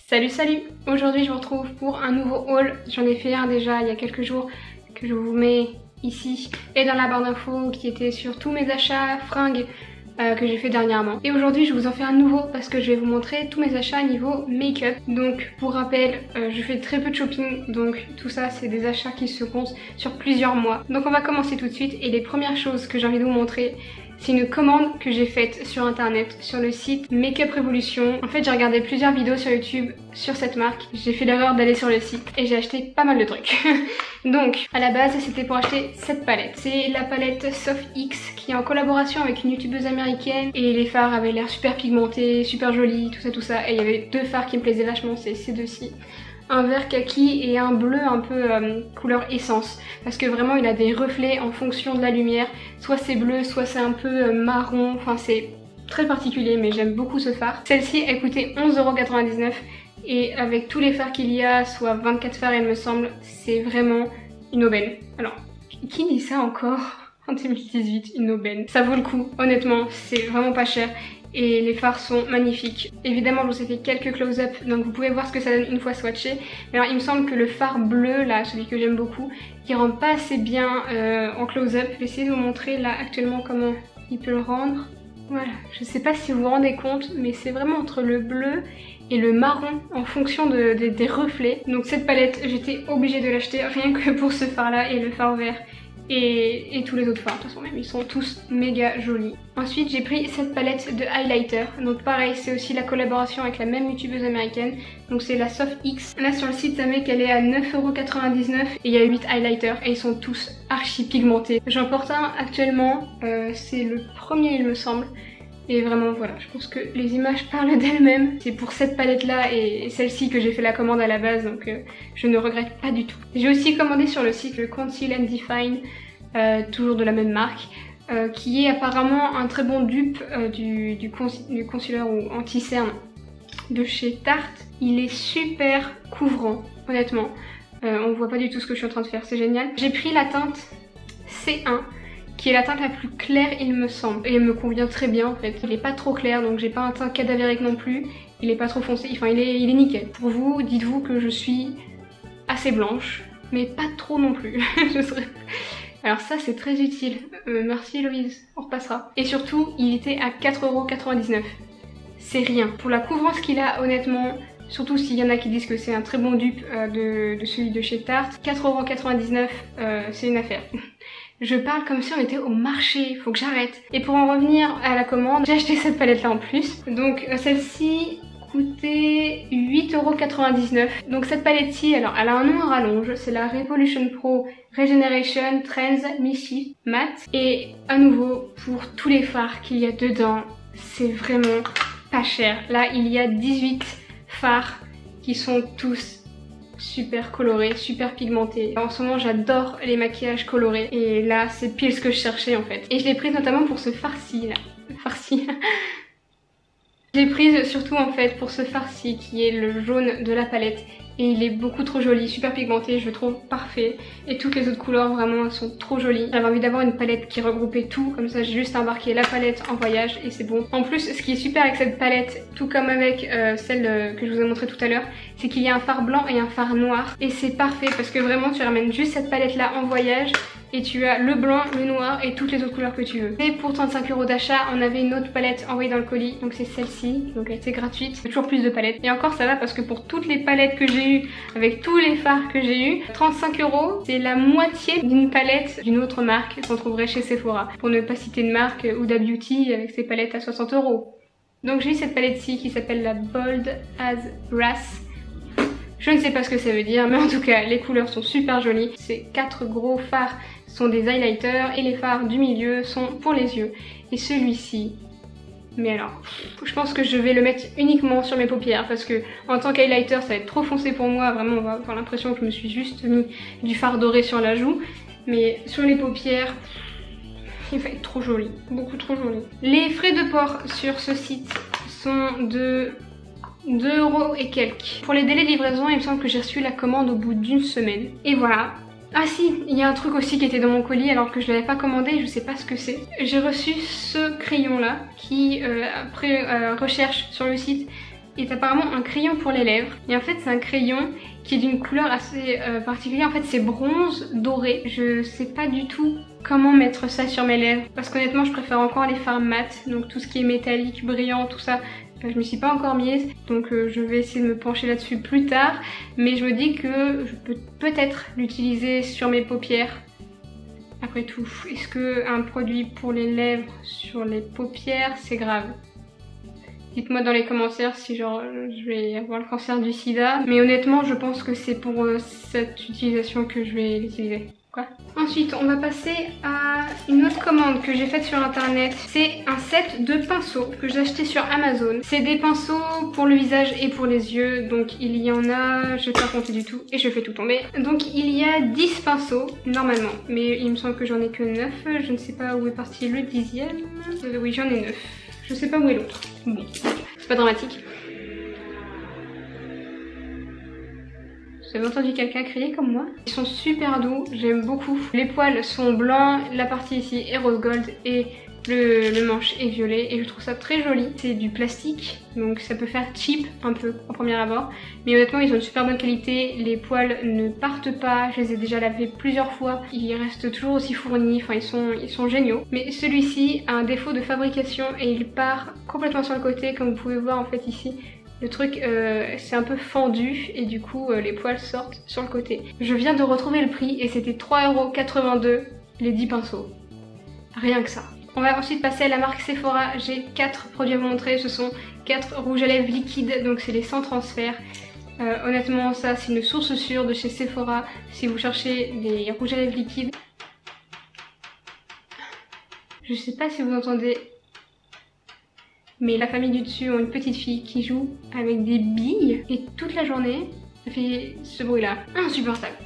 Salut! Aujourd'hui je vous retrouve pour un nouveau haul. J'en ai fait un déjà il y a quelques jours que je vous mets ici et dans la barre d'infos qui était sur tous mes achats, fringues que j'ai fait dernièrement. Et aujourd'hui je vous en fais un nouveau parce que je vais vous montrer tous mes achats niveau make-up. Donc pour rappel, je fais très peu de shopping, donc tout ça c'est des achats qui se comptent sur plusieurs mois. Donc on va commencer tout de suite et les premières choses que j'ai envie de vous montrer, c'est une commande que j'ai faite sur internet, sur le site Makeup Revolution. En fait, j'ai regardé plusieurs vidéos sur YouTube sur cette marque. J'ai fait l'erreur d'aller sur le site et j'ai acheté pas mal de trucs. Donc, à la base, c'était pour acheter cette palette. C'est la palette Soft X qui est en collaboration avec une youtubeuse américaine. Et les fards avaient l'air super pigmentés, super jolis, tout ça. Et il y avait deux fards qui me plaisaient vachement, c'est ces deux-ci. Un vert kaki et un bleu un peu couleur essence, parce que vraiment il a des reflets en fonction de la lumière, soit c'est bleu, soit c'est un peu marron, enfin c'est très particulier mais j'aime beaucoup ce fard. Celle-ci elle coûtait 11,99 € et avec tous les fards qu'il y a, soit 24 fards il me semble, c'est vraiment une aubaine. Alors, qui dit ça encore en 2018, une aubaine? Ça vaut le coup, honnêtement, c'est vraiment pas cher. Et les fards sont magnifiques. Évidemment, je vous ai fait quelques close-up, donc vous pouvez voir ce que ça donne une fois swatché. Mais alors, il me semble que le fard bleu, là, celui que j'aime beaucoup, il rend pas assez bien en close-up. Je vais essayer de vous montrer là actuellement comment il peut le rendre. Voilà, je sais pas si vous vous rendez compte, mais c'est vraiment entre le bleu et le marron en fonction des reflets. Donc cette palette, j'étais obligée de l'acheter rien que pour ce fard-là et le fard vert. Et tous les autres fards, de toute façon même, ils sont tous méga jolis. Ensuite j'ai pris cette palette de highlighter. Donc pareil, c'est aussi la collaboration avec la même youtubeuse américaine. Donc c'est la Soft X. Là sur le site ça met qu'elle est à 9,99 € et il y a 8 highlighters et ils sont tous archi pigmentés. J'en porte un actuellement, c'est le premier il me semble. Et vraiment voilà, je pense que les images parlent d'elles-mêmes. C'est pour cette palette là et celle-ci que j'ai fait la commande à la base, donc je ne regrette pas du tout. J'ai aussi commandé sur le site le Conceal and Define, toujours de la même marque, qui est apparemment un très bon dupe du concealer ou anti-cerne de chez Tarte. Il est super couvrant, honnêtement. On voit pas du tout ce que je suis en train de faire, c'est génial. J'ai pris la teinte C1. Qui est la teinte la plus claire il me semble. Et elle me convient très bien en fait. Il est pas trop clair donc j'ai pas un teint cadavérique non plus. Il est pas trop foncé, enfin il est nickel. Pour vous, dites-vous que je suis assez blanche, mais pas trop non plus. Alors ça c'est très utile. Merci Louise, on repassera. Et surtout, il était à 4,99 €. C'est rien. Pour la couvrance qu'il a honnêtement, surtout s'il y en a qui disent que c'est un très bon dupe de celui de chez Tarte, 4,99 €, c'est une affaire. Je parle comme si on était au marché, faut que j'arrête. Et pour en revenir à la commande, j'ai acheté cette palette là en plus. Donc celle-ci coûtait 8,99 €. Donc cette palette-ci, alors elle a un nom à rallonge, c'est la Revolution Pro Regeneration Trends Mischief Matte. Et à nouveau, pour tous les fards qu'il y a dedans, c'est vraiment pas cher. Là, il y a 18 fards qui sont tous super coloré, super pigmenté. En ce moment j'adore les maquillages colorés et là c'est pile ce que je cherchais en fait. Et je l'ai prise notamment pour ce farci là. Farci. Je l'ai prise surtout en fait pour ce farci qui est le jaune de la palette. Et il est beaucoup trop joli, super pigmenté, je le trouve parfait. Et toutes les autres couleurs vraiment elles sont trop jolies. J'avais envie d'avoir une palette qui regroupait tout, comme ça j'ai juste embarqué la palette en voyage et c'est bon. En plus ce qui est super avec cette palette, tout comme avec celle que je vous ai montré tout à l'heure, c'est qu'il y a un fard blanc et un fard noir. Et c'est parfait parce que vraiment tu ramènes juste cette palette là en voyage et tu as le blanc, le noir et toutes les autres couleurs que tu veux. Et pour 35 € d'achat, on avait une autre palette envoyée dans le colis, donc c'est celle-ci, donc elle était gratuite. Il y a toujours plus de palettes. Et encore ça va parce que pour toutes les palettes que j'ai eues, avec tous les fards que j'ai eu, 35 €, c'est la moitié d'une palette d'une autre marque qu'on trouverait chez Sephora. Pour ne pas citer de marque, Huda Beauty avec ses palettes à 60 €. Donc j'ai eu cette palette-ci qui s'appelle la Bold as Brass. Je ne sais pas ce que ça veut dire, mais en tout cas, les couleurs sont super jolies. Ces 4 gros fards sont des highlighters et les fards du milieu sont pour les yeux. Et celui-ci, mais alors, je pense que je vais le mettre uniquement sur mes paupières parce que en tant qu'highlighter, ça va être trop foncé pour moi. Vraiment, on va avoir l'impression que je me suis juste mis du fard doré sur la joue. Mais sur les paupières, il va être trop joli, beaucoup trop joli. Les frais de port sur ce site sont de 2 € et quelques. Pour les délais de livraison, il me semble que j'ai reçu la commande au bout d'une semaine. Et voilà. Ah si, il y a un truc aussi qui était dans mon colis alors que je l'avais pas commandé, je sais pas ce que c'est. J'ai reçu ce crayon là qui, après recherche sur le site, est apparemment un crayon pour les lèvres. Et en fait c'est un crayon qui est d'une couleur assez particulière. En fait c'est bronze doré. Je sais pas du tout comment mettre ça sur mes lèvres. Parce qu'honnêtement je préfère encore les fards mat. Donc tout ce qui est métallique, brillant, tout ça. Je me suis pas encore mise. Donc je vais essayer de me pencher là-dessus plus tard. Mais je me dis que je peux peut-être l'utiliser sur mes paupières. Après tout, est-ce qu'un produit pour les lèvres sur les paupières, c'est grave? Dites-moi dans les commentaires si genre je vais avoir le cancer du sida. Mais honnêtement, je pense que c'est pour cette utilisation que je vais l'utiliser. Quoi? Ensuite, on va passer à une autre commande que j'ai faite sur internet. C'est un set de pinceaux que j'ai acheté sur Amazon. C'est des pinceaux pour le visage et pour les yeux. Donc il y en a, je vais pas compter du tout et je fais tout tomber. Donc il y a 10 pinceaux normalement. Mais il me semble que j'en ai que 9. Je ne sais pas où est parti le 10e. Oui, j'en ai 9. Je sais pas où est l'autre. Bon, c'est pas dramatique. Vous avez entendu quelqu'un crier comme moi? Ils sont super doux, j'aime beaucoup. Les poils sont blancs, la partie ici est rose gold et le manche est violet et je trouve ça très joli. C'est du plastique, donc ça peut faire cheap un peu en premier abord. Mais honnêtement, ils ont une super bonne qualité, les poils ne partent pas, je les ai déjà lavés plusieurs fois. Ils restent toujours aussi fournis, enfin ils sont géniaux. Mais celui-ci a un défaut de fabrication et il part complètement sur le côté, comme vous pouvez voir en fait ici. Le truc c'est un peu fendu et du coup les poils sortent sur le côté. Je viens de retrouver le prix et c'était 3,82 € les 10 pinceaux. Rien que ça. On va ensuite passer à la marque Sephora. J'ai 4 produits à vous montrer. Ce sont 4 rouges à lèvres liquides, donc c'est les sans transfert. Honnêtement ça c'est une source sûre de chez Sephora si vous cherchez des rouges à lèvres liquides. Je sais pas si vous entendez, mais la famille du dessus ont une petite fille qui joue avec des billes et toute la journée ça fait ce bruit là, insupportable.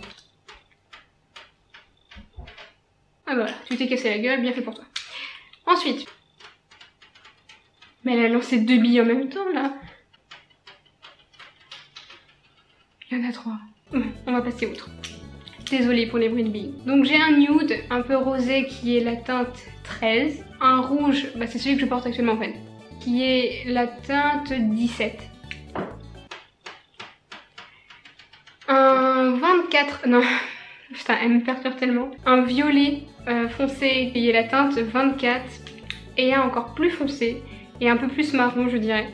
Ah bah voilà, tu t'es cassé la gueule, bien fait pour toi. Ensuite, mais elle a lancé 2 billes en même temps là. Il y en a 3. On va passer outre. Désolée pour les bruits de billes. Donc j'ai un nude un peu rosé qui est la teinte 13. Un rouge, bah c'est celui que je porte actuellement en fait, qui est la teinte 17. Un 24, non, putain elle me perturbe tellement. Un violet foncé qui est la teinte 24 et un encore plus foncé et un peu plus marron je dirais.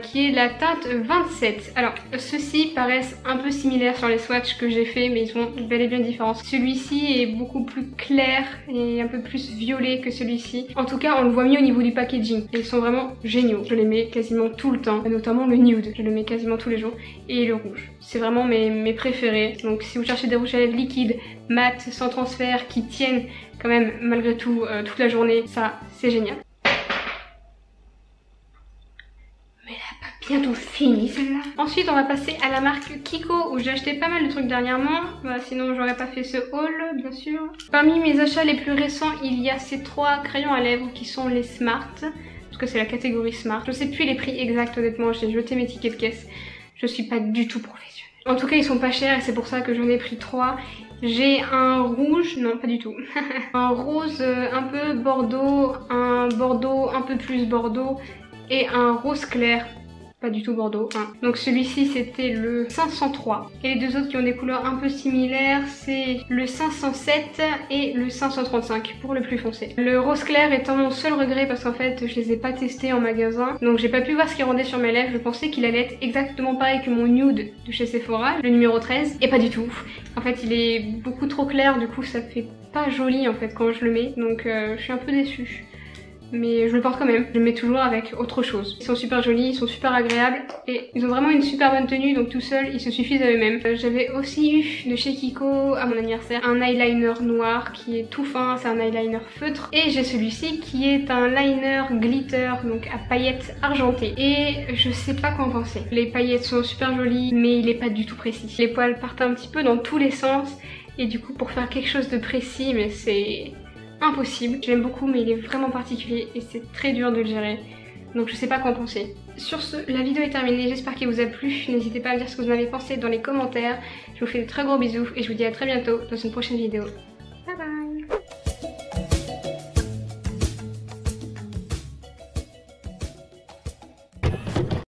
Qui est la teinte 27. Alors ceux-ci paraissent un peu similaires sur les swatchs que j'ai fait mais ils sont bel et bien différents. Celui-ci est beaucoup plus clair et un peu plus violet que celui-ci. En tout cas on le voit mieux au niveau du packaging. Ils sont vraiment géniaux. Je les mets quasiment tout le temps, notamment le nude. Je le mets quasiment tous les jours. Et le rouge. C'est vraiment mes préférés. Donc si vous cherchez des rouges à lèvres liquides, mat, sans transfert, qui tiennent quand même malgré tout toute la journée, ça c'est génial. Bientôt fini celle-là. Ensuite on va passer à la marque Kiko où j'ai acheté pas mal de trucs dernièrement. Voilà, sinon j'aurais pas fait ce haul bien sûr. Parmi mes achats les plus récents il y a ces 3 crayons à lèvres qui sont les Smart. Parce que c'est la catégorie Smart. Je sais plus les prix exacts honnêtement, j'ai jeté mes tickets de caisse. Je suis pas du tout professionnelle. En tout cas ils sont pas chers et c'est pour ça que j'en ai pris 3. J'ai un rouge, non pas du tout, un rose un peu bordeaux, un bordeaux un peu plus bordeaux et un rose clair. Pas du tout bordeaux. Hein. Donc celui-ci c'était le 503. Et les deux autres qui ont des couleurs un peu similaires, c'est le 507 et le 535 pour le plus foncé. Le rose clair étant mon seul regret parce qu'en fait je les ai pas testés en magasin. Donc j'ai pas pu voir ce qu'il rendait sur mes lèvres. Je pensais qu'il allait être exactement pareil que mon nude de chez Sephora, le numéro 13. Et pas du tout. En fait il est beaucoup trop clair, du coup ça fait pas joli en fait quand je le mets. Donc je suis un peu déçue. Mais je le porte quand même, je le mets toujours avec autre chose. Ils sont super jolis, ils sont super agréables et ils ont vraiment une super bonne tenue, donc tout seuls ils se suffisent à eux-mêmes. J'avais aussi eu de chez Kiko à mon anniversaire un eyeliner noir qui est tout fin, c'est un eyeliner feutre. Et j'ai celui-ci qui est un liner glitter, donc à paillettes argentées. Et je sais pas quoi en penser. Les paillettes sont super jolies mais il est pas du tout précis. Les poils partent un petit peu dans tous les sens et du coup pour faire quelque chose de précis, mais c'est impossible. J'aime beaucoup mais il est vraiment particulier et c'est très dur de le gérer. Donc je sais pas quoi en penser. Sur ce, la vidéo est terminée, j'espère qu'elle vous a plu. N'hésitez pas à me dire ce que vous en avez pensé dans les commentaires. Je vous fais de très gros bisous et je vous dis à très bientôt dans une prochaine vidéo.